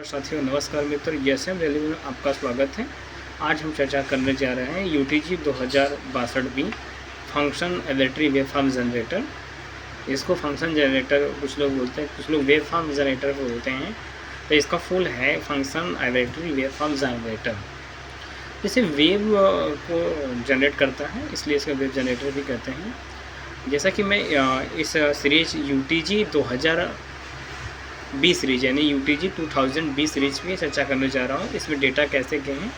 साथियों नमस्कार मित्र, SM rally में आपका स्वागत है। आज हम चर्चा करने जा रहे हैं यूटीजी 2062 function arbitrary wave form generator. इसको फंक्शन जनरेटर कुछ लोग बोलते हैं, कुछ लोग वेव फॉर्म जनरेटर बोलते हैं। तो इसका फुल है function arbitrary wave form generator. इसे वेव को जनरेट करता है, इसलिए इसका वेव जनरेटर भी कहते हैं। जैसा कि मैं इस सीरीज यूटीजी 2020 सीरीज यानी यूटीजी 2020 सीरीज में चर्चा करने जा रहा हूँ। इसमें डेटा कैसे गए हैं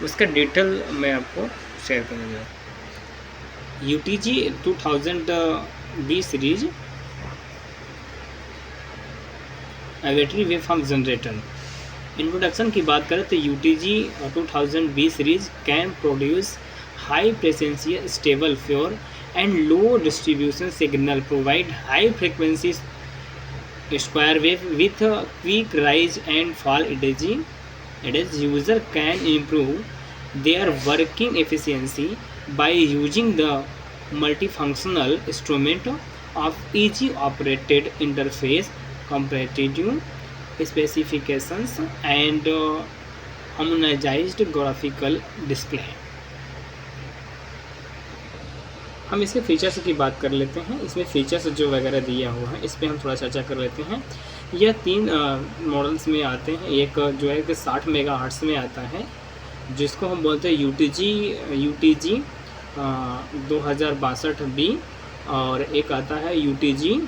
उसका डिटेल मैं आपको शेयर करने जा रहा हूँ। UTG 2020 series arbitrary wave form generator. Introduction की बात करें तो UTG 2020 series can produce high frequency stable pure and low distribution signal, provide high frequency square wave with a quick rise and fall energy. User can improve their working efficiency by using the multifunctional instrument of easy operated interface, competitive specifications and harmonized graphical display। हम इसके features की बात कर लेते हैं। इसमें features जो वगैरह दिया हुआ है इस पर हम थोड़ा चर्चा कर लेते हैं। यह 3 मॉडल्स में आते हैं। एक जो है कि 60 मेगाहर्ट्ज़ में आता है जिसको हम बोलते हैं यूटीजी 2062B, और एक आता है यूटीजी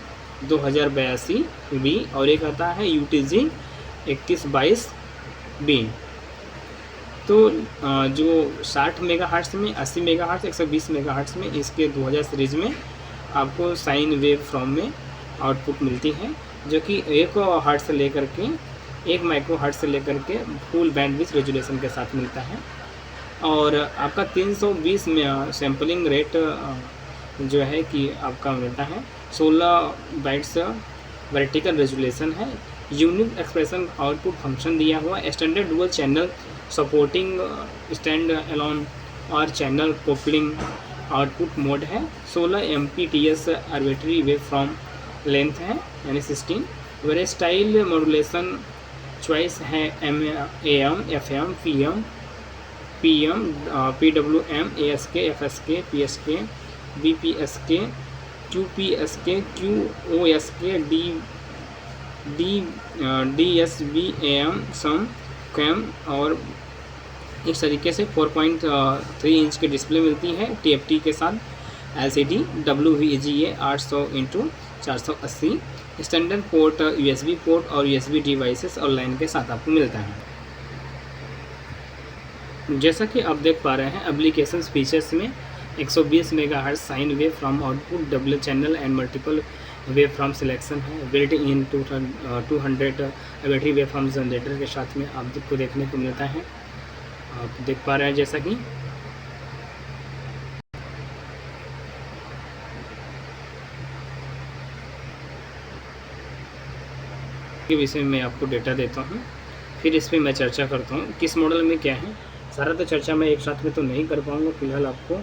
2082B, और एक आता है यूटीजी 3122B। तो जो 60 मेगाहर्ट्ज़ में, 80 मेगाहर्ट्ज़, 120 मेगाहर्ट्ज़ में इसके 2000 सीरीज़ में आपको साइन वेव फॉर्म में आउटपुट मिलती है, जो कि 1 हर्ट्ज़ से लेकर के 1 माइक्रो हर्ट्ज़ से लेकर के फुल बैंडविड्थ रेजोल्यूशन के साथ मिलता है। और आपका 320 में सैम्पलिंग रेट जो है कि आपका मिलता है। 16 बाइट्स वर्टिकल रेजोल्यूशन है। यूनिक एक्सप्रेशन आउटपुट फंक्शन दिया हुआ। Standard dual channel supporting stand alone और चैनल कोपलिंग आउटपुट मोड है। 16 MPTS arbitrary wave form length है यानी 16। वेरिएस्टाइल मॉड्यूलेशन चॉइस है AM, FM, PM, PWM, ASK, FSK, PSK, BPSK, QPSK, QoSK, DSB, AM, सम, कैम, और इस तरीके से 4.3 इंच की डिस्प्ले मिलती है TFT के साथ। LCD WVGA 800x480 standard port USB port और USB डिवाइसेस और लाइन के साथ आपको मिलता है। जैसा कि आप देख पा रहे हैं एप्लीकेशन फीचर्स में 120 megahertz sine wave from output, double channel and multiple wave form selection है। Built in 200 arbitrary wave form generator के साथ में आपको देखने को मिलता है। आप देख पा रहे हैं जैसा कि के विषय में आपको डेटा देता हूं, फिर इस पर मैं चर्चा करता हूं किस मॉडल में क्या है। सारा तो चर्चा मैं एक साथ में तो नहीं कर पाऊंगा, फिलहाल आपको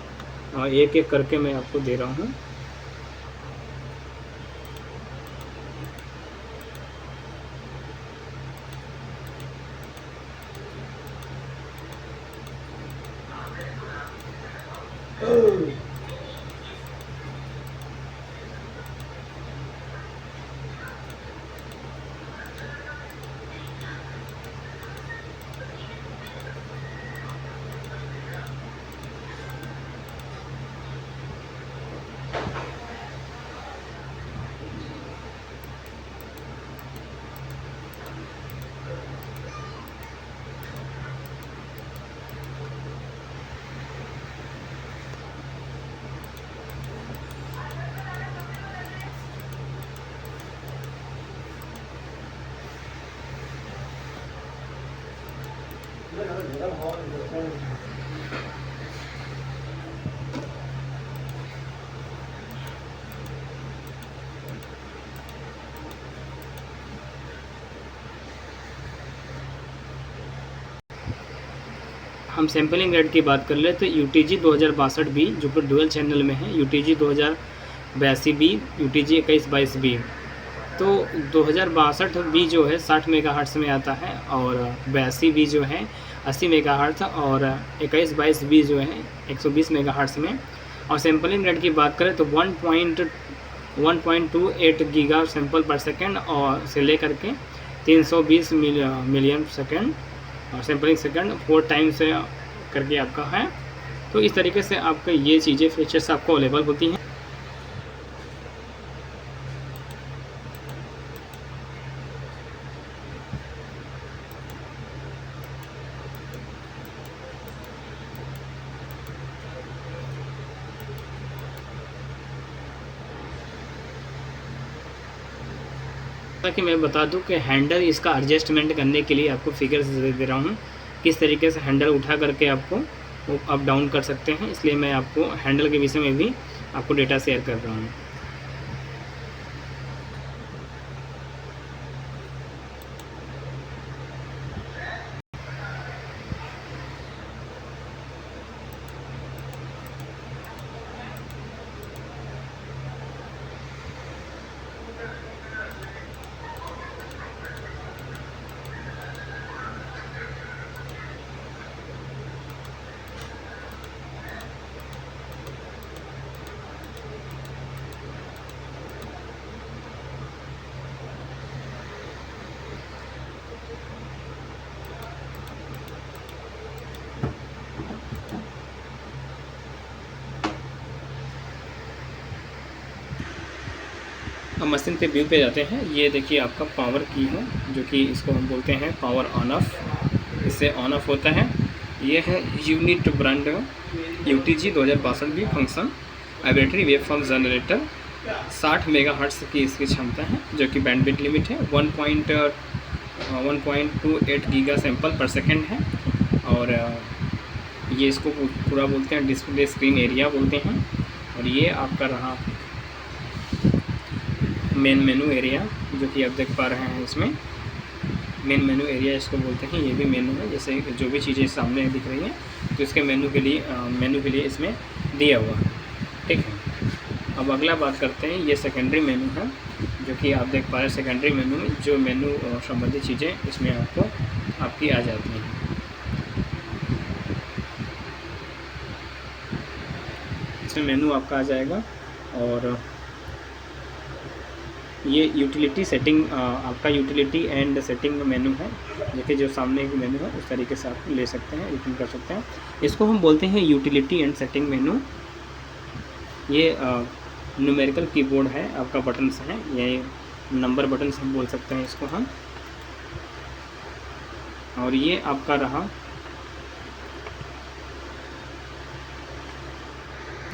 एक एक करके मैं आपको दे रहा हूं। हम सैम्पलिंग रेट की बात कर ले तो यूटीजी 2062B जो कि डुअल चैनल में है, यूटीजी 2082B, यूटीजी 2122B तो 2062 भी जो है 60 मेगाहर्ट्ज़ में आता है, और 82 भी जो है 80 मेगाहर्ट्ज़, और 21-22 भी जो है 120 मेगाहर्ट्ज़ में। और सैम्पलिंग रेट की बात करें तो 1.28 गीगा सैंपल पर सेकेंड और से लेकर के 320 मिलियन सेकेंड और सैम्पलिंग सेकेंड 4 टाइम्स करके आपका है। तो इस तरीके से आपका ये चीज़ें फीचर्स आपको अवेलेबल होती हैं। कि मैं बता दूं कि हैंडल इसका एडजस्टमेंट करने के लिए आपको फिगर्स दे रहा हूं, किस तरीके से हैंडल उठा करके आपको वो अप डाउन कर सकते हैं, इसलिए मैं आपको हैंडल के विषय में भी आपको डेटा शेयर कर रहा हूं। अब मशीन पे व्यू पे जाते हैं। ये देखिए आपका पावर की है, जो कि इसको हम बोलते हैं पावर ऑन ऑफ, इससे ऑन ऑफ होता है। ये है यूनिट ब्रांड UTG 2062 भी function vibratory waveform generator. 60 megahertz की इसकी क्षमता है, जो कि बैंडविड्थ लिमिट है। 1.28 गीगा सैंपल पर सेकेंड है। और ये इसको पूरा बोलते हैं डिस्प्ले स्क्रीन एरिया बोलते हैं। और ये आपका रहा मेन मेनू एरिया, जो कि आप देख पा रहे हैं। इसमें मेन मेनू एरिया इसको बोलते हैं। ये भी मेनू है, जैसे जो भी चीज़ें सामने दिख रही हैं तो इसके मेनू के लिए इसमें दिया हुआ है, ठीक है। अब अगला बात करते हैं, ये सेकेंडरी मेनू है, जो कि आप देख पा रहे हैं। सेकेंडरी मेनू में जो मेनू संबंधित चीज़ें इसमें आपकी आ जाती हैं। इसमें मेनू आपका आ जाएगा। और ये यूटिलिटी सेटिंग आपका यूटिलिटी एंड सेटिंग मेनू है, देखिए जो सामने एक मेनू है उस तरीके से आप ले सकते हैं, ओपन कर सकते हैं। इसको हम बोलते हैं यूटिलिटी एंड सेटिंग मेनू। ये न्यूमेरिकल कीबोर्ड है, आपका बटन्स हैं, ये नंबर बटन्स हम बोल सकते हैं इसको हम। और ये आपका रहा,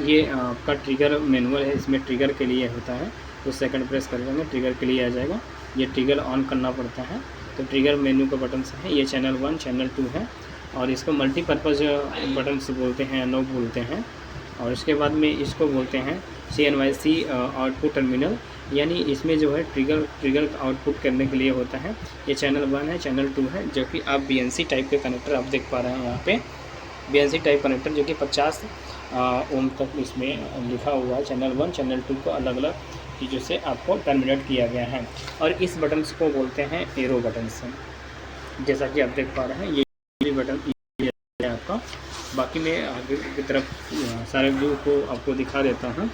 ये आपका ट्रिगर मैनुअल है। इसमें ट्रिगर के लिए होता है, तो सेकंड प्रेस कर देंगे ट्रिगर के लिए आ जाएगा। ये ट्रिगर ऑन करना पड़ता है, तो ट्रिगर मेनू का बटन्स है। ये चैनल 1 चैनल 2 है, और इसको मल्टीपर्पज़ बटन्स बोलते हैं, नॉब बोलते हैं। और इसके बाद में इसको बोलते हैं CNYC आउटपुट टर्मिनल, यानी इसमें जो है ट्रिगर आउटपुट करने के लिए होता है। ये चैनल 1 है, चैनल 2 है, जो कि आप BNC टाइप के कनेक्टर आप देख पा रहे हैं यहाँ पे। BNC टाइप कनेक्टर जो कि 50 ओम तक इसमें लिखा हुआ है। चैनल 1 चैनल 2 को अलग अलग चीज़ों से आपको टर्मिनेट किया गया है। और इस बटन्स को बोलते हैं एरो बटन्स, जैसा कि आप देख पा रहे हैं। ये बटन है आपका। बाकी मैं आगे की तरफ सारे व्यू को आपको दिखा देता हूँ।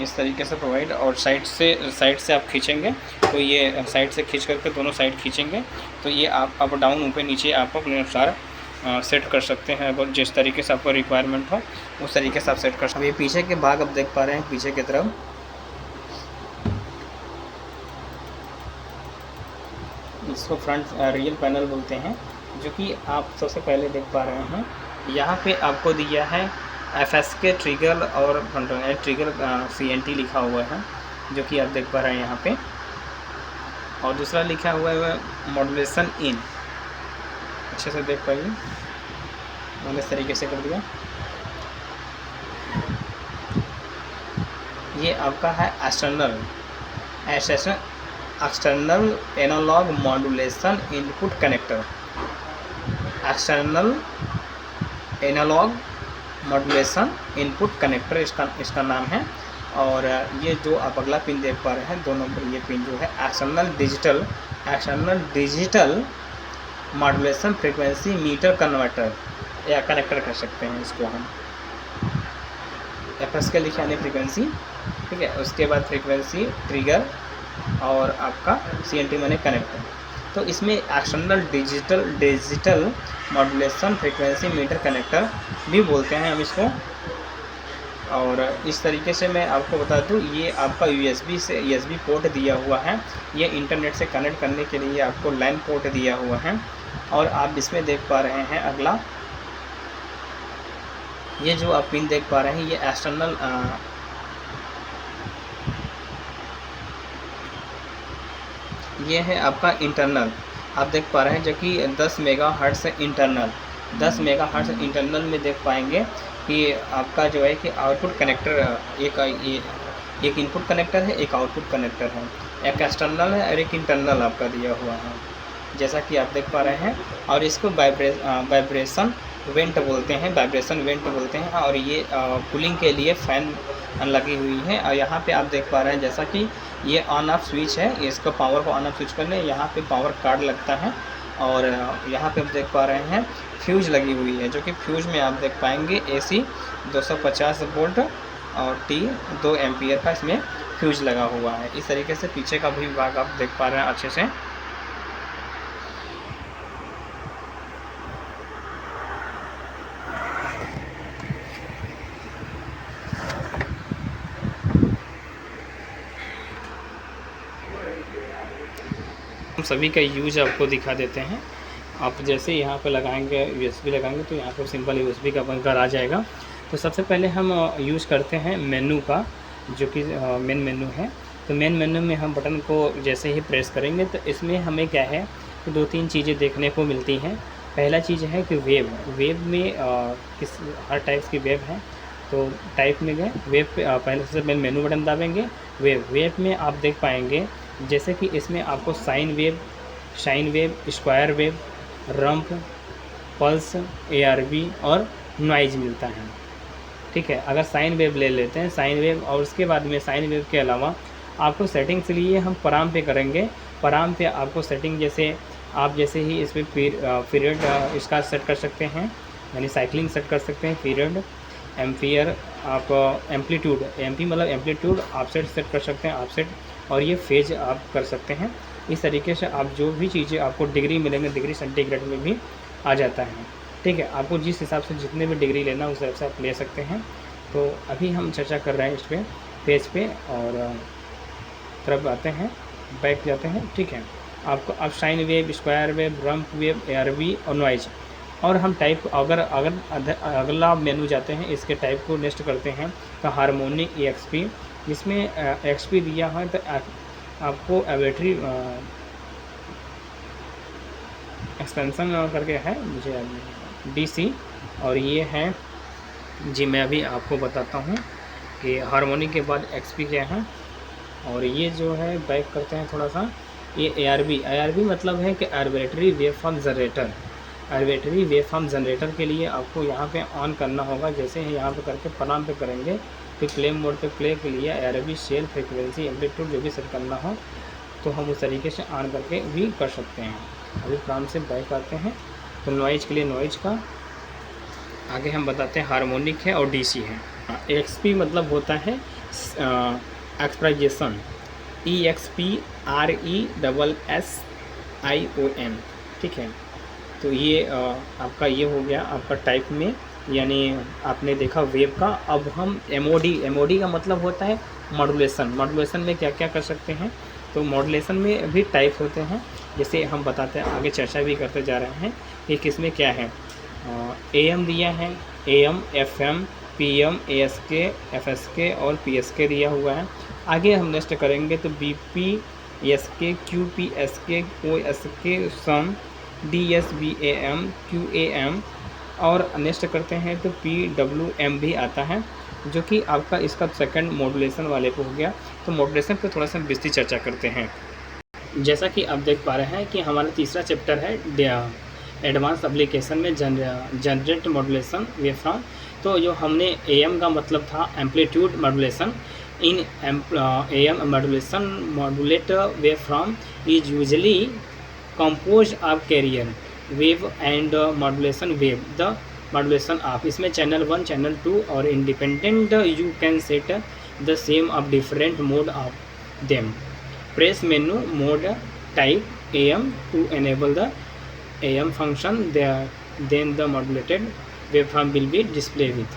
इस तरीके से प्रोवाइड, और साइड से आप खींचेंगे तो ये साइड से खींच करके दोनों साइड खींचेंगे तो ये आप अप डाउन ऊपर नीचे आप अपने अनुसार सेट कर सकते हैं। अगर जिस तरीके से आपको रिक्वायरमेंट हो उस तरीके से आप सेट कर सकते हैं। ये पीछे के भाग आप देख पा रहे हैं, पीछे की तरफ इसको फ्रंट रियल पैनल बोलते हैं, जो कि आप सबसे पहले देख पा रहे हैं। यहाँ पे आपको दिया है FSK ट्रिगर और ट्रिगर CNT लिखा हुआ है, जो कि आप देख पा रहे हैं यहाँ पे। और दूसरा लिखा हुआ है मॉड्यूलेशन इन, अच्छे से देख पाइए, मैंने इस तरीके से कर दिया। ये आपका है external analogue modulation input connector. External analogue modulation input connector इसका नाम है। और ये जो आप अगला पिन देख पा रहे हैं 2 नंबर, ये पिन जो है external digital modulation frequency meter converter या कनेक्टर कर सकते हैं इसको हम। एफ एस के लिखे यानी फ्रीक्वेंसी, ठीक है। उसके बाद फ्रीक्वेंसी ट्रिगर और आपका सी एन टी माने कनेक्टर। तो इसमें external digital modulation frequency meter connector भी बोलते हैं हम इसको। और इस तरीके से मैं आपको बता दूं, ये आपका यूएसबी पोर्ट दिया हुआ है। ये इंटरनेट से कनेक्ट करने के लिए आपको लैन पोर्ट दिया हुआ है। और आप इसमें देख पा रहे हैं अगला, ये जो आप पिन देख पा रहे हैं ये एक्सटर्नल ये है आपका इंटरनल, आप देख पा रहे हैं, जो कि 10 मेगाहर्ट्ज़ इंटरनल। 10 मेगाहर्ट्ज़ इंटरनल में देख पाएंगे कि आपका जो है कि आउटपुट कनेक्टर एक इनपुट कनेक्टर है, एक आउटपुट कनेक्टर है, एक एक्सटर्नल है और एक इंटरनल आपका दिया हुआ है, जैसा कि आप देख पा रहे हैं। और इसको वाइब्रेशन वेंट बोलते हैं। और ये कूलिंग के लिए फ़ैन लगी हुई है। और यहाँ पे आप देख पा रहे हैं जैसा कि ये ऑन ऑफ स्विच है, इसको पावर को ऑन ऑफ स्विच करने यहाँ पे पावर कार्ड लगता है। और यहाँ पे आप देख पा रहे हैं फ्यूज लगी हुई है, जो कि फ्यूज में आप देख पाएंगे AC 250 वोल्ट और T 2 एम्पियर का इसमें फ्यूज लगा हुआ है। इस तरीके से पीछे का भी भाग आप देख पा रहे हैं अच्छे से। हम सभी का यूज आपको दिखा देते हैं। आप जैसे यहाँ पर लगाएंगे USB लगाएंगे तो यहाँ पर सिंपल USB का बनकर आ जाएगा। तो सबसे पहले हम यूज़ करते हैं मेनू का, जो कि मेन मेनू है। तो मेन मेनू में हम बटन को जैसे ही प्रेस करेंगे तो इसमें हमें क्या है तो 2-3 चीज़ें देखने को मिलती हैं। पहला चीज़ है कि वेब में हर टाइप्स की वेब है। तो टाइप में गए वेब पे पहले सबसे पहले मेनू बटन दाबेंगे। वेब में आप देख पाएंगे जैसे कि इसमें आपको sine wave, square wave, rump, pulse, ARB और नॉइज मिलता है, ठीक है। अगर साइन वेव ले लेते हैं, साइन वेव, और उसके बाद में साइन वेव के अलावा आपको सेटिंग्स के लिए हम पराम पे करेंगे। पराम पे आपको सेटिंग जैसे ही इसमें पीरियड इसका सेट कर सकते हैं, यानी साइकिलिंग सेट कर सकते हैं, पीरियड, एम्पियर, आप एम्पलीट्यूड, MP मतलब एम्पलीट्यूड, ऑफसेट सेट कर सकते हैं, ऑफसेट, और ये फेज आप कर सकते हैं। इस तरीके से आप जो भी चीज़ें आपको डिग्री मिलेंगे, डिग्री सेंटीग्रेड में भी आ जाता है, ठीक है। आपको जिस हिसाब से जितने भी डिग्री लेना उस हिसाब से आप ले सकते हैं। तो अभी हम चर्चा कर रहे हैं इस पर पेज पे, और तरफ आते हैं, बैक जाते हैं, ठीक है। आपको अब sine wave, square wave, rump wave, ARB और नॉइज। और हम टाइप अगर अगला मेनू जाते हैं, इसके टाइप को नेक्स्ट करते हैं तो हार्मोनिक EXP, जिसमें XP दिया है तो आपको बैटरी एक्सपेंसन करके है, मुझे DC। और ये है जी, मैं अभी आपको बताता हूँ कि हार्मोनिक के बाद XP क्या है। और ये जो है बैक करते हैं थोड़ा सा, ये ARB मतलब है कि arbitrary waveform generator. Arbitrary waveform generator के लिए आपको यहाँ पे ऑन करना होगा। जैसे ही यहाँ पे करके पराम पे करेंगे तो प्ले मोड पे प्ले के लिए ARB शेल, फ्रीक्वेंसी, एम्पलीट्यूड जो भी सेट करना हो तो हम उस तरीके से ऑन करके भी कर सकते हैं। अभी पराम से बैक आते हैं तो नॉइज के लिए नॉइज का आगे हम बताते हैं, हार्मोनिक है और DC है। XP मतलब होता है एक्सप्रेशन, EXPRESSION, ठीक है। तो ये आपका ये हो गया आपका टाइप में, यानी आपने देखा वेव का। अब हम MOD का मतलब होता है मॉड्यूलेशन में क्या क्या कर सकते हैं। तो मॉड्यूलेशन में भी टाइप होते हैं, जैसे हम बताते हैं, आगे चर्चा भी करते जा रहे हैं कि किसमें क्या है। AM दिया है, AM, FM, PM, ASK, FSK और PSK दिया हुआ है। आगे हम नेक्स्ट करेंगे तो BP, SK, QP, SK, OSK, सम, DS, BAM, QAM, और नेक्स्ट करते हैं तो PWM भी आता है, जो कि आपका इसका सेकंड मॉड्यूलेशन वाले पे हो गया। तो मॉड्यूलेशन पे थोड़ा सा विस्तृत चर्चा करते हैं। जैसा कि आप देख पा रहे हैं कि हमारा तीसरा चैप्टर है एडवांस एप्लीकेशन में जनरेट मॉड्यूलेशन वेवफॉर्म। तो जो हमने AM का मतलब था amplitude modulation. In AM modulation modulate wave from is usually compose of carrier wave and modulation wave the modulation of. इसमें चैनल 1 चैनल 2 और independent you can set the same of different mode of them. Press menu mode type AM to enable the AM function there, then the modulated waveform will be displayed with।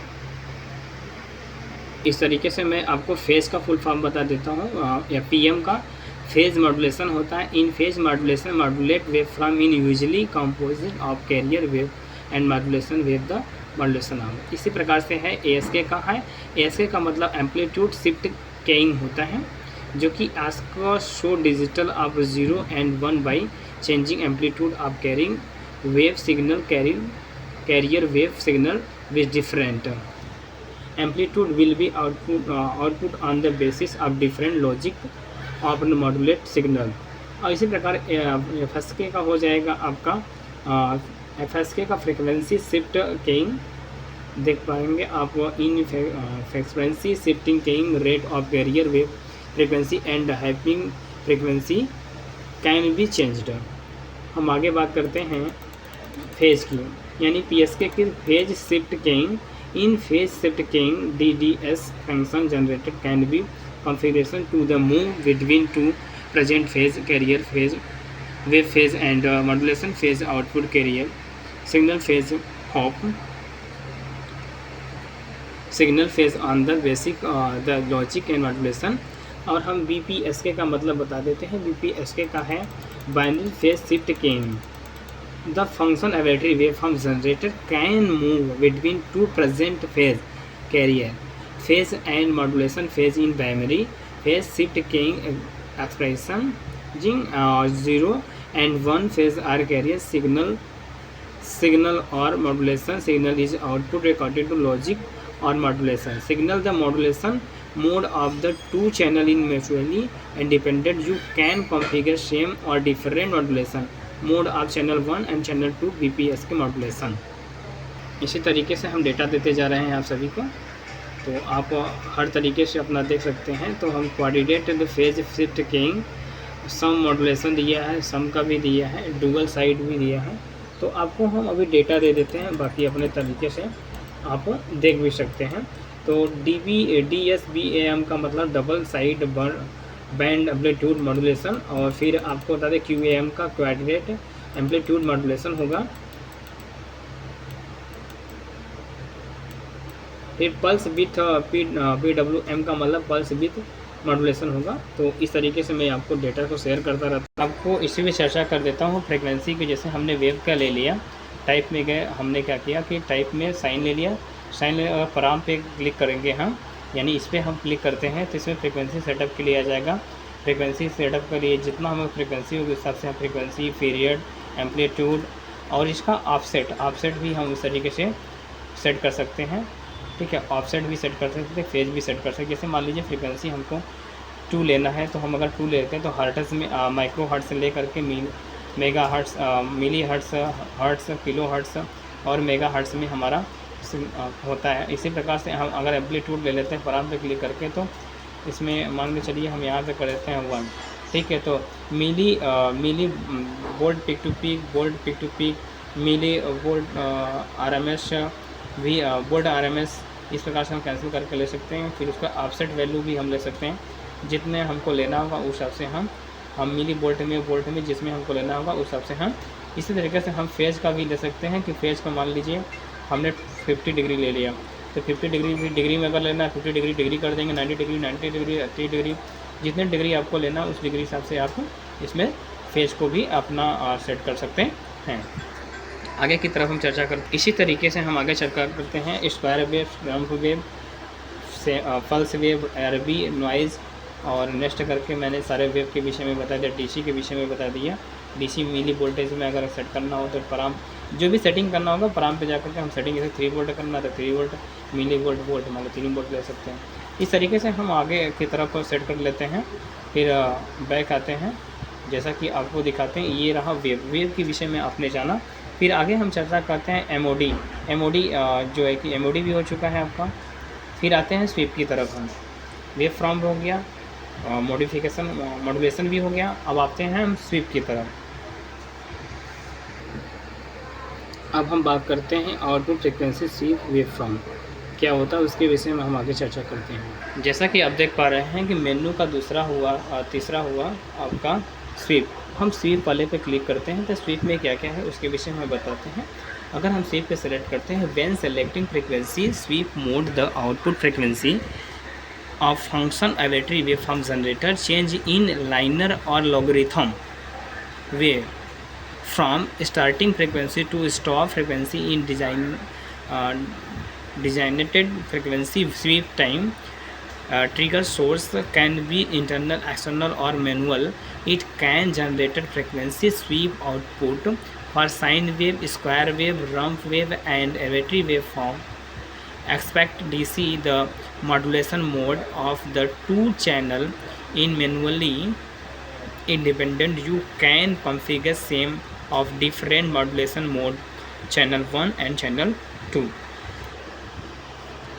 इस तरीके से मैं आपको phase का full form बता देता हूँ। या PM का फेज़ मॉड्यूलेशन होता है। इन phase modulation modulate wave from in usually composite of carrier wave and modulation wave the modulation of. इसी प्रकार से है ASK का है। ASK का मतलब एम्पलीट्यूड शिफ्ट केइंग होता है, जो कि ask show digital of 0 and 1 by changing amplitude of carrying wave signal carrier wave signal with different amplitude will be output on the basis of different logic of modulate signal. और इसी प्रकार FSK का हो जाएगा आपका FSK का frequency shift केइंग देख पाएंगे आप। In frequency shifting keying rate of carrier wave frequency and hopping frequency can be changed. हम आगे बात करते हैं फेज़ की, यानी PSK की phase shift keying. In phase shift keying DDS function generated can be configuration to the move between two present phase carrier phase wave phase and modulation phase output carrier signal phase hop signal phase on the basic the logic and modulation. और हम BPSK का मतलब बता देते हैं। BPSK का है binary phase shift keying. The function arbitrary wave from generator can move between two present phase carrier phase and modulation phase in binary phase shift keying expression 0 and 1 phase are carrier signal or modulation signal is output according to logic or modulation signal the modulation mode of the two channel in mutually independent you can configure same or different modulation mode of channel 1 and channel 2 BPSK modulation। इसी तरीके से हम data देते जा रहे हैं आप सभी को, तो आप हर तरीके से अपना देख सकते हैं। तो हम coordinate the phase shift keying some modulation दिया है, सम का भी दिया है, डुअल साइड भी दिया है। तो आपको हम अभी डेटा दे देते हैं, बाकी अपने तरीके से आप देख भी सकते हैं। तो DSBAM का मतलब double side band amplitude modulation. और फिर आपको बता दें QAM का क्वाड्रेट एम्पलीट्यूड मॉड्यूलेशन होगा। फिर पल्स विथ PWM का मतलब पल्स विथ मॉड्यूलेशन होगा। तो इस तरीके से मैं आपको डेटा को शेयर करता रहता हूँ। आपको इसी में चर्चा कर देता हूँ फ्रिक्वेंसी की। जैसे हमने वेव का ले लिया, टाइप में गए, हमने क्या किया कि टाइप में साइन ले लिया। साइन अगर पाराम पे क्लिक करेंगे हम, यानी इस पर हम क्लिक करते हैं तो इसमें फ्रिक्वेंसी सेटअप के लिए आ जाएगा। फ्रिक्वेंसी सेटअप के लिए जितना हमें फ्रिक्वेंसी होगी उस हिसाब से हम फ्रिक्वेंसी पीरियड एम्पलीट्यूड और इसका ऑफसेट भी हम इस तरीके से सेट कर सकते हैं। ठीक है, ऑफसेट भी सेट कर सकते हैं, फेज भी सेट कर सकते हैं। जैसे मान लीजिए फ्रिक्वेंसी हमको 2 लेना है, तो हम अगर 2 लेते हैं तो हर्ट्ज़ में माइक्रो हर्ट्ज़ से लेकर के मेगा हर्ट्ज़, मिली हर्ट्ज़, किलो हर्ट्ज़ और मेगा हर्ट्ज़ में हमारा होता है। इसी प्रकार से हम अगर एम्पलीट्यूड ले लेते हैं पाराम पे क्लिक करके, तो इसमें मान के चलिए हम यहाँ पे कर देते हैं 1। ठीक है, तो millivolt peak to peak, volt peak to peak, millivolt RMS भी वोल्ट RMS, इस प्रकार से हम कैंसिल करके ले सकते हैं। फिर उसका ऑफसेट वैल्यू भी हम ले सकते हैं, जितने हमको लेना होगा उस हिसाब से हम मिली वोल्ट में जिसमें हमको लेना होगा उस हिसाब से हम इसी तरीके से हम फेज़ का भी ले सकते हैं। कि फेज़ का मान लीजिए हमने 50 डिग्री ले लिया, तो 50 डिग्री में अगर लेना है 50 डिग्री कर देंगे, 90 डिग्री 80 डिग्री, जितने डिग्री आपको लेना उस डिग्री हिसाब से आप इसमें फेज़ को भी अपना सेट कर सकते हैं। आगे की तरफ हम चर्चा कर इसी तरीके से हम आगे चर्चा करते हैं square wave, ramp wave, pulse wave, RB, noise और नेक्स्ट करके मैंने सारे वेव के विषय में बता दिया, DC के विषय में बता दिया। DC मिली वोल्टेज में अगर सेट करना हो तो पाराम जो भी सेटिंग करना होगा पाराम पे जाकर के हम सेटिंग, जैसे 3 वोल्ट करना तो 3 वोल्ट, मिली वोल्ट मान लो 3 वोल्ट ले सकते हैं। इस तरीके से हम आगे की तरफ सेट कर लेते हैं। फिर बैक आते हैं, जैसा कि आपको दिखाते हैं। ये रहा वेव के विषय में आपने जाना। फिर आगे हम चर्चा करते हैं एमओडी। एमओडी जो है कि एमओडी भी हो चुका है आपका। फिर आते हैं स्वीप की तरफ हम। वेव फ्रॉम हो गया, मॉड्यूलेशन भी हो गया। अब आते हैं हम स्वीप की तरफ। अब हम बात करते हैं output frequency sweep wave from क्या होता है, उसके विषय में हम आगे चर्चा करते हैं। जैसा कि आप देख पा रहे हैं कि मेन्यू का तीसरा हुआ आपका स्वीप। हम स्वीप वाले पे क्लिक करते हैं तो स्वीप में क्या क्या है उसके विषय में बताते हैं। अगर हम स्वीप पे सेलेक्ट करते हैं, when selecting frequency sweep mode the output frequency of function arbitrary waveform generator change in linear or logarithm way from starting frequency to stop frequency in designated frequency sweep time. Trigger source can be internal, external or manual. It can generate frequency sweep output for sine wave, square wave, rump wave and arbitrary waveform. Expect DC the modulation mode of the two channel in manually independent. You can configure same of different modulation mode, channel 1 and channel 2.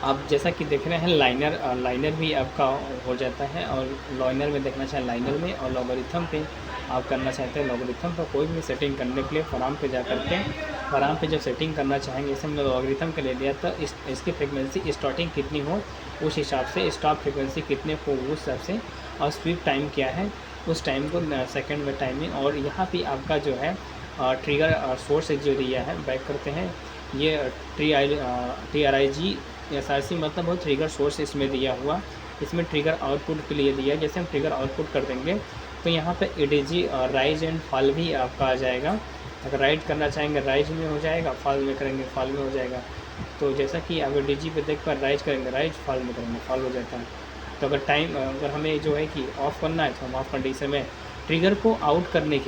आप जैसा कि देख रहे हैं liner भी आपका हो जाता है, और लाइनर में देखना चाहें लाइनर में, और लॉगरिथम पे आप करना चाहते हैं लॉगरिथम पर कोई भी सेटिंग करने के लिए फॉर्म पे जा करके फॉर्म पे जब सेटिंग करना चाहेंगे, जैसे हमने लॉगरिथम के ले लिया तो इसकी फ्रिक्वेंसी स्टार्टिंग कितनी हो उस हिसाब से, स्टॉप फ्रिक्वेंसी कितने हो उस हिसाब से, और स्वीप टाइम क्या है उस टाइम को सेकेंड में टाइमिंग। और यहाँ पर आपका जो है ट्रिगर सोर्स जो दिया है, बैक करते हैं, ये TRIG SRC मतलब वो ट्रिगर सोर्स इसमें दिया हुआ, इसमें ट्रिगर आउटपुट के लिए दिया। जैसे हम ट्रिगर आउटपुट कर देंगे तो यहाँ पे ADG राइज एंड फॉल भी आपका आ जाएगा। अगर राइज करना चाहेंगे राइज में हो जाएगा, फॉल में करेंगे फॉल में हो जाएगा। तो जैसा कि अगर ADG पे देख कर राइज करेंगे राइज, फॉल में करेंगे फॉल हो जाता है। तो अगर हमें जो है कि ऑफ़ करना है तो हम ऑफ़ कंडीशन में ट्रिगर को आउट करने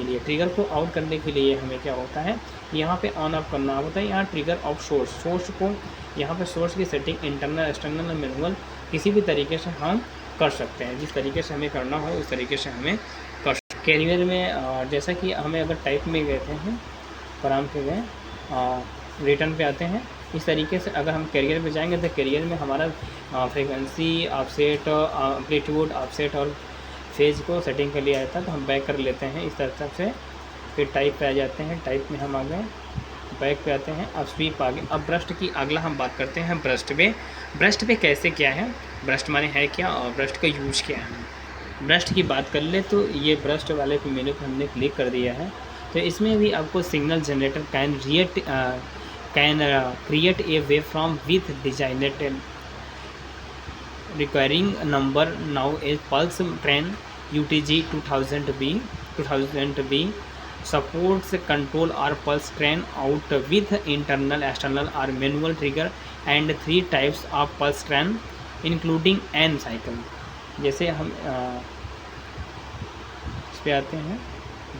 के लिए हमें क्या होता है यहाँ पे ऑन ऑफ करना होता है। यहाँ ट्रिगर ऑफ सोर्स को यहाँ पे सोर्स की सेटिंग इंटरनल, एक्सटर्नल, मैनुअल किसी भी तरीके से हम कर सकते हैं। जिस तरीके से हमें करना हो उस तरीके से हमें कर सकते। कैरियर में जैसा कि हमें अगर टाइप में गए थे प्रोग्राम पे गए, रिटर्न पे आते हैं, इस तरीके से अगर हम कैरियर पे जाएंगे तो कैरियर में हमारा फ्रीक्वेंसी, ऑफसेट, एम्पलीट्यूड, ऑफसेट और फेज को सेटिंग के लिए आया था। तो हम बैक कर लेते हैं इस तरह से, फिर टाइप पे आ जाते हैं, टाइप में हम आ गए, बैक पे आते हैं, अब स्वीप आ गए। अब ब्रस्ट की अगला हम बात करते हैं ब्रस्ट पे कैसे क्या है, ब्रस्ट माने है क्या और ब्रस्ट का यूज क्या है। ब्रस्ट की बात कर ले तो ये ब्रस्ट वाले पे मेनू पर हमने क्लिक कर दिया है। तो इसमें भी आपको signal generator can create a wave from with designated requiring number now A pulse train UTG 2000B supports control or pulse train out with internal, external or manual trigger and 3 types of pulse train including N cycle। जैसे हम इस पे आते हैं,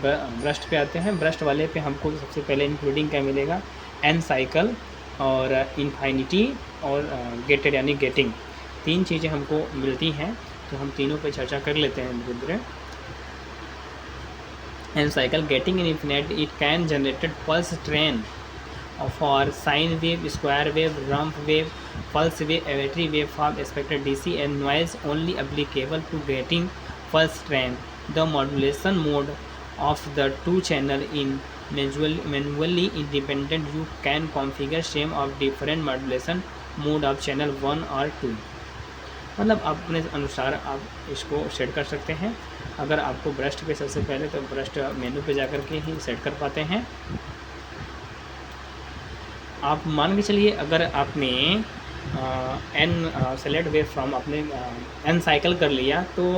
burst पे आते हैं, burst वाले पे हमको सबसे पहले इंक्लूडिंग क्या मिलेगा, N साइकिल और इन्फाइनिटी और गेटेड यानी गेटिंग, 3 चीज़ें हमको मिलती हैं। तो हम तीनों पे चर्चा कर लेते हैं धीरे धीरे। N cycle getting in infinite, it can generate pulse train for sine wave, square wave, rump wave, pulse wave, arbitrary waveform, expected DC and noise only applicable to getting pulse train. The modulation mode of the two channel in manually independent. You can configure same of different modulation mode of channel 1 or 2। मतलब अपने अनुसार आप इसको set कर सकते हैं। अगर आपको ब्रस्ट पे सबसे पहले तो ब्रस्ट मेनू पे जाकर के ही सेट कर पाते हैं। आप मान के चलिए अगर आपने सेलेक्ट वेव फ्रॉम आपने N साइकिल कर लिया तो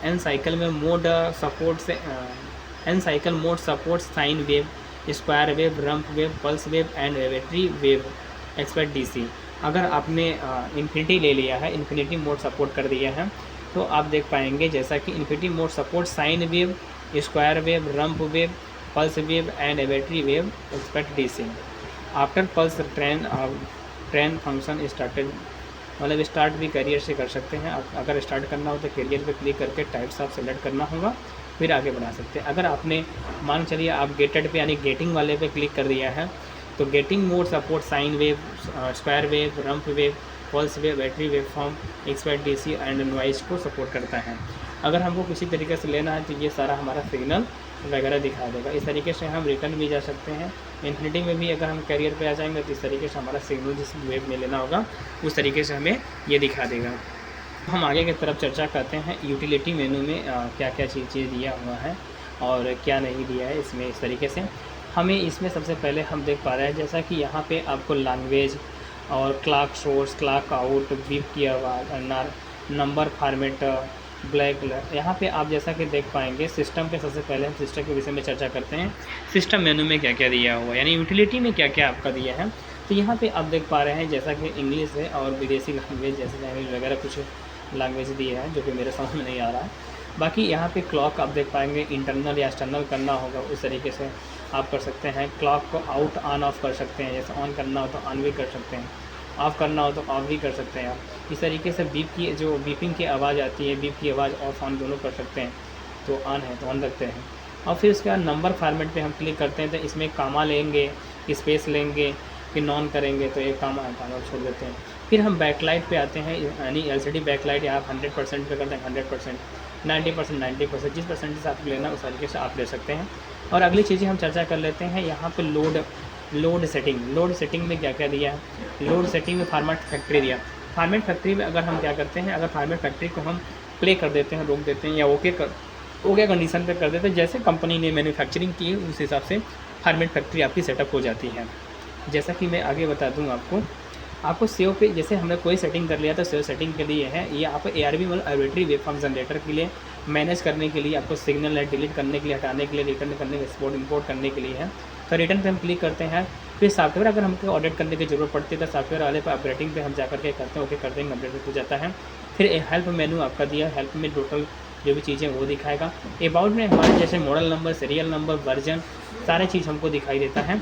N साइकिल में मोड सपोर्ट से N cycle mode support sine wave, square wave, rump wave, pulse wave and arbitrary wave expect DC। अगर आपने इन्फिनिटी ले लिया है, इन्फिनिटी मोड सपोर्ट कर दिया है, तो आप देख पाएंगे जैसा कि infinity mode support sine wave, square wave, rump wave, pulse wave and arbitrary wave expect DC। After pulse train function started, मतलब स्टार्ट भी कैरियर से कर सकते हैं। अगर स्टार्ट करना हो तो कैरियर पे क्लिक करके टाइप्स आप सेलेक्ट करना होगा, फिर आगे बढ़ा सकते हैं। अगर आपने मान चलिए आप गेटेड पे यानी गेटिंग वाले पे क्लिक कर दिया है, तो getting mode support sine wave, square wave, rump wave, pulse wave, battery wave form, expert DC and noise को सपोर्ट करता है। अगर हमको किसी तरीके से लेना है तो ये सारा हमारा सिग्नल वगैरह दिखा देगा। इस तरीके से हम रिटर्न भी जा सकते हैं। इन्फिनिटी में भी अगर हम कैरियर पे आ जाएंगे तो इस तरीके से हमारा सिग्नल जिस वेव में लेना होगा उस तरीके से हमें ये दिखा देगा। हम आगे की तरफ चर्चा करते हैं यूटिलिटी मेनू में क्या क्या चीज़ें दिया हुआ है और क्या नहीं दिया है इसमें। इस तरीके से हमें इसमें सबसे पहले हम देख पा रहे हैं जैसा कि यहाँ पे आपको लैंग्वेज और clock source, clock out, beep की आवाज़, नंबर फॉर्मेट, ब्लैक, यहाँ पे आप जैसा कि देख पाएंगे सिस्टम पे सबसे पहले हम सिस्टम के विषय में चर्चा करते हैं। सिस्टम मेनू में क्या क्या दिया हुआ है यानी यूटिलिटी में क्या क्या आपका दिया है। तो यहाँ पे आप देख पा रहे हैं जैसा कि इंग्लिश है और विदेशी लैंग्वेज जैसे लैंग्वेज वगैरह कुछ लैंग्वेज दिए हैं जो कि मेरे समझ में नहीं आ रहा है। बाकी यहाँ पे क्लॉक आप देख पाएंगे इंटरनल या एक्सटर्नल करना होगा उस तरीके से आप कर सकते हैं। क्लॉक को आउट ऑन ऑफ कर सकते हैं, जैसे ऑन करना हो तो ऑन भी कर सकते हैं, ऑफ़ करना हो तो ऑफ भी कर सकते हैं आप। इस तरीके से बीप की जो बीपिंग की आवाज़ आती है, बीप की आवाज़ ऑफ ऑन दोनों कर सकते हैं। तो ऑन है तो ऑन रखते हैं। और फिर उसके बाद नंबर फॉर्मेट पे हम क्लिक करते हैं तो इसमें कामा लेंगे, स्पेस लेंगे, फिर नॉन करेंगे तो एक कामा छोड़ देते हैं। फिर हम बैकलाइट पे आते हैं यानी एलसीडी बैकलाइट या आप 100% पे करते हैं 100%, 90%, 90%, जिस परसेंटेज से आपको लेना उस तरीके से आप ले सकते हैं। और अगली चीज़ें हम चर्चा कर लेते हैं यहाँ पे लोड सेटिंग में क्या क्या दिया है। लोड सेटिंग में फॉर्मेट फैक्ट्री दिया। फॉर्मेट फैक्ट्री में अगर हम क्या करते हैं, अगर फॉर्मेट फैक्ट्री को हम प्ले कर देते हैं, रोक देते हैं या ओके कंडीशन पे कर देते हैं, जैसे कंपनी ने मैन्युफैक्चरिंग की उस हिसाब से फॉर्मेट फैक्ट्री आपकी सेटअप हो जाती है। जैसा कि मैं आगे बता दूँ आपको सेव पे जैसे हमने कोई सेटिंग कर लिया तो सेव सेटिंग के लिए है ये आपको ARB मतलब आर्बिट्री वेवफॉर्म जनरेटर के लिए मैनेज करने के लिए, आपको सिग्नल है डिलीट करने के लिए, हटाने के लिए, रिटर्न करने के लिए, एक्सपोर्ट इंपोर्ट करने के लिए है। तो रिटर्न पे हम क्लिक करते हैं। फिर सॉफ्टवेयर अगर हमको ऑडिट करने की ज़रूरत पड़ती है तो सॉफ्टवेयर वाले पर अपग्रेडिंग पे हम जा करके करते हैं, ओके करते हैं, अपडेट हो जाता है। फिर हेल्प मेनू आपका दिया, हेल्प में टोटल जो भी चीज़ें वो दिखाएगा। अबाउट में हमारे जैसे model number, serial number, version सारे चीज़ हमको दिखाई देता है।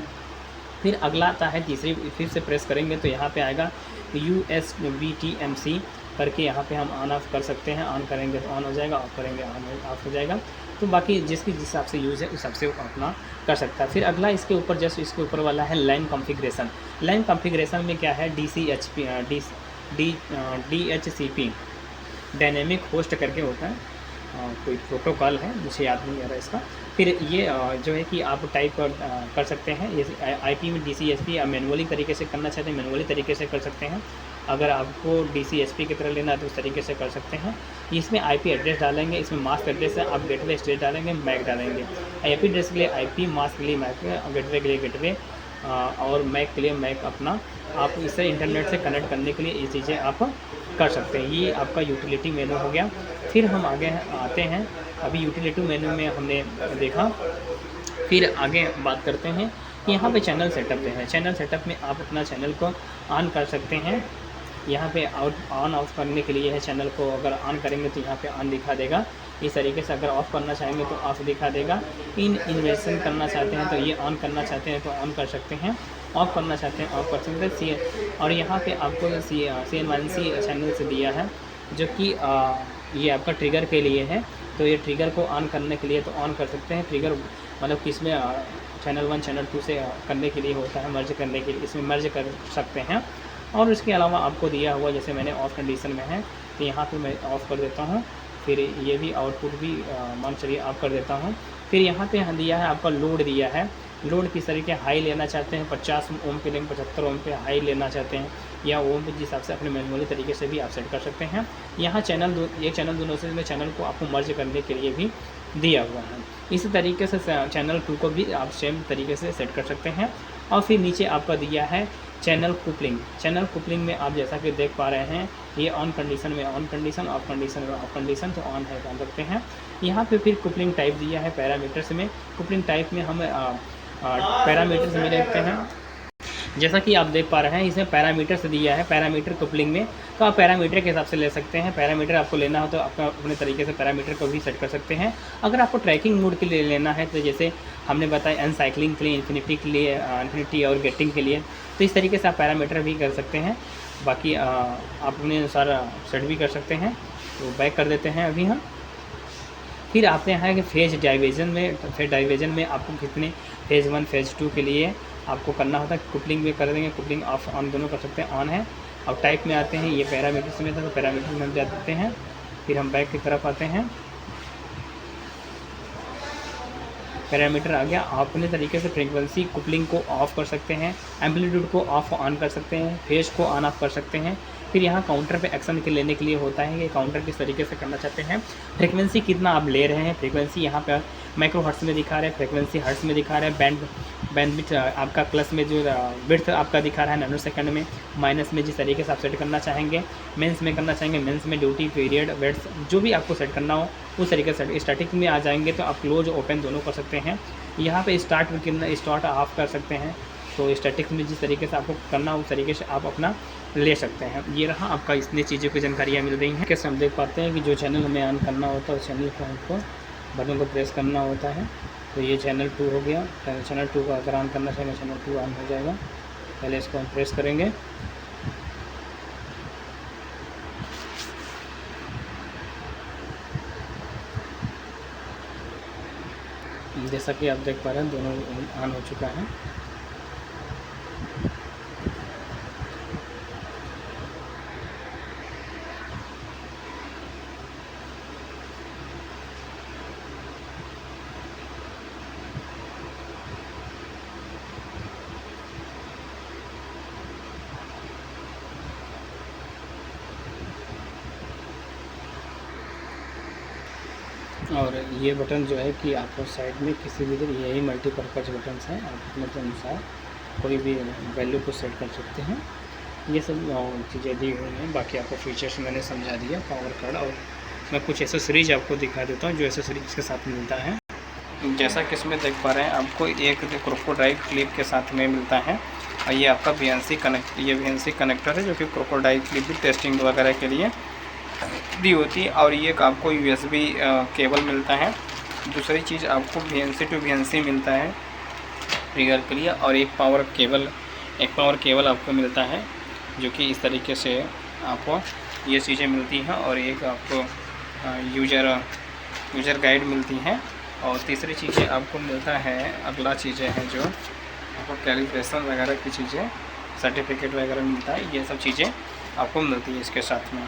फिर अगला आता है तीसरी, फिर से प्रेस करेंगे तो यहाँ पे आएगा USBTMC करके, यहाँ पे हम ऑन ऑफ कर सकते हैं। ऑन करेंगे तो ऑन हो जाएगा, ऑफ करेंगे ऑफ हो जाएगा। तो बाकी जिसकी जिस हिसाब से यूज़ है उस हिसाब से वो अपना कर सकता है। फिर अगला इसके ऊपर जस्ट इसके ऊपर वाला है लाइन कॉन्फ़िगरेशन। लाइन कॉन्फ़िगरेशन में क्या है DHCP डायनेमिक होस्ट करके होता है, कोई प्रोटोकॉल है मुझे याद नहीं आ रहा इसका। फिर ये जो है कि आप टाइप कर सकते हैं, ये IP में DCSP आप मैनुअली तरीके से करना चाहते हैं मैनुअली तरीके से कर सकते हैं। अगर आपको DCSP की तरह लेना है तो उस तरीके से कर सकते हैं। इसमें IP एड्रेस डालेंगे, इसमें मास्क एड्रेस है, आप गेटवे स्टेज डालेंगे, मैक डालेंगे। IP एड्रेस के लिए IP, मास्क के लिए मैक, गेटवे के लिए गेटवे और मैक के लिए मैक अपना। आप इसे इंटरनेट से कनेक्ट करने के लिए ये चीज़ें आप कर सकते हैं। ये आपका यूटिलिटी मेनू हो गया। फिर हम आगे आते हैं, अभी यूटिलिटी मेनू में हमने देखा। फिर आगे बात करते हैं कि यहाँ पे चैनल सेटअप पे है। चैनल सेटअप में आप अपना चैनल को ऑन कर सकते हैं। यहाँ पे ऑन ऑफ करने के लिए है, चैनल को अगर ऑन करेंगे तो यहाँ पे ऑन दिखा देगा। इस तरीके से अगर ऑफ़ करना चाहेंगे तो ऑफ दिखा देगा। इन्वेस्टमेंट करना चाहते हैं तो ये ऑन करना चाहते हैं तो ऑन कर सकते हैं, ऑफ़ करना चाहते हैं ऑफ़ कर सकते हैं। और यहाँ पे आपको CN1C चैनल से दिया है जो कि ये आपका ट्रिगर के लिए है। तो ये ट्रिगर को ऑन करने के लिए तो ऑन कर सकते हैं। ट्रिगर मतलब किसमें चैनल 1 चैनल 2 से करने के लिए होता है, मर्ज करने के लिए, इसमें मर्ज कर सकते हैं। और इसके अलावा आपको दिया हुआ जैसे मैंने ऑफ कंडीशन में है तो यहाँ पे मैं ऑफ़ कर देता हूँ। फिर ये भी आउटपुट भी मान चलिए ऑफ कर देता हूँ। फिर यहाँ पे दिया है आपका लोड दिया है। लोड किस तरीके हाई लेना चाहते हैं, 50 ओम पे लेंगे, 75 ओम पे हाई लेना चाहते हैं या ओम पे जिस हिसाब से अपने मैनुअली तरीके से भी आप सेट कर सकते हैं। यहाँ एक चैनल दोनों से चैनल को आपको मर्ज करने के लिए भी दिया हुआ है। इसी तरीके से चैनल 2 को भी आप सेम तरीके से सेट कर सकते हैं। और फिर नीचे आपका दिया है चैनल कुपलिंग। चैनल कुपलिंग में आप जैसा कि देख पा रहे हैं ये ऑन कंडीशन में ऑन कंडीशन, ऑफ कंडीशन में ऑफ कंडीशन, तो ऑन है तो ऑन रखते हैं। यहाँ पे फिर कुपलिंग टाइप दिया है पैरामीटर्स में। कुपलिंग टाइप में हम पैरामीटर्स में देखते हैं। जैसा कि आप देख पा रहे हैं इसमें पैरामीटर्स दिया है। पैरामीटर कपलिंग में तो आप पैरामीटर के हिसाब से ले सकते हैं। पैरामीटर आपको लेना हो तो आप अपने तरीके से पैरामीटर को भी सेट कर सकते हैं। अगर आपको ट्रैकिंग मोड के लिए लेना है तो जैसे हमने बताया अनसाइक्लिंग के लिए, इन्फिनिटी के लिए, इन्फिनिटी और गेटिंग के लिए, तो इस तरीके से आप पैरामीटर भी कर सकते हैं। बाकी आप अपने अनुसार सेट भी कर सकते हैं। तो बैक कर देते हैं अभी हम। फिर आते हैं कि फेज डाइविजन में आपको कितने फेज़ 1 फेज़ 2 के लिए आपको करना होता है। कुपलिंग में कर देंगे, कुपलिंग ऑफ ऑन दोनों कर सकते हैं, ऑन है। और टाइप में आते हैं, ये पैरामीटर्स में था तो पैरामीटर में हम जा देते हैं। फिर हम बैक की तरफ आते हैं, पैरामीटर आ गया। आप अपने तरीके से फ्रीक्वेंसी कुपलिंग को ऑफ़ कर सकते हैं, एम्पलीट्यूड को ऑफ ऑन कर सकते हैं, फेज को ऑन ऑफ कर सकते हैं। फिर यहाँ काउंटर पे एक्शन के लेने के लिए होता है कि काउंटर किस तरीके से करना चाहते हैं, फ्रीक्वेंसी कितना आप ले रहे हैं। फ्रीक्वेंसी यहाँ पे माइक्रो हर्ट्स में दिखा रहा है, फ्रीक्वेंसी हर्ट्स में दिखा रहा है, बैंडविड्थ आपका प्लस में जो विड्थ आपका दिखा रहा है नैनो सेकंड में, माइनस में जिस तरीके से आप सेट करना चाहेंगे, मेंस में करना चाहेंगे, मेंस में ड्यूटी पीरियड वेट्स जो भी आपको सेट करना हो उस तरीके से। स्टैटिक में आ जाएंगे तो आप क्लोज ओपन दोनों कर सकते हैं। यहाँ पे स्टार्ट ऑफ कर सकते हैं। तो स्टैटिक में जिस तरीके से आपको करना हो उस तरीके से आप अपना ले सकते हैं। ये रहा आपका इतनी चीज़ों की जानकारियाँ मिल रही हैं। कैसे हम देख पाते हैं कि जो चैनल हमें ऑन करना होता है उस चैनल को हमको बटन को प्रेस करना होता है। तो ये चैनल 2 हो गया। चैनल 2 का अगर ऑन करना चाहिए चैनल 2 ऑन हो जाएगा। पहले इसको हम प्रेस करेंगे, जैसा कि आप देख पा रहे हैं दोनों ऑन हो चुका है। और ये बटन जो है कि आपको साइड में किसी भी तरह यही मल्टीपर्पज़ बटन हैं, आप अपने अनुसार कोई भी वैल्यू को सेट कर सकते हैं। ये सब चीज़ें दी हुई हैं। बाकी आपको फीचर्स मैंने समझा दिया पावर कार्ड। और मैं कुछ एसेसरीज आपको दिखा देता हूँ जो एसेसरीज इसके साथ मिलता है। जैसा कि इसमें देख पा रहे हैं आपको एक क्रोकोडाइल क्लिप के साथ में मिलता है। और ये आपका VNC कनेक्टर है जो कि क्रोकोडाइल क्लिप भी टेस्टिंग वगैरह के लिए दी होती है। और ये आपको USB केबल मिलता है। दूसरी चीज़ आपको VNC टू VNC मिलता है रियर के लिए। और एक पावर केबल आपको मिलता है जो कि इस तरीके से आपको ये चीज़ें मिलती हैं। और एक आपको यूज़र गाइड मिलती हैं। और तीसरी चीज़ें आपको मिलता है, अगला चीज़ें हैं जो आपको कैलिब्रेशन वगैरह की चीज़ें, सर्टिफिकेट वगैरह मिलता है। ये सब चीज़ें आपको मिलती है इसके साथ में।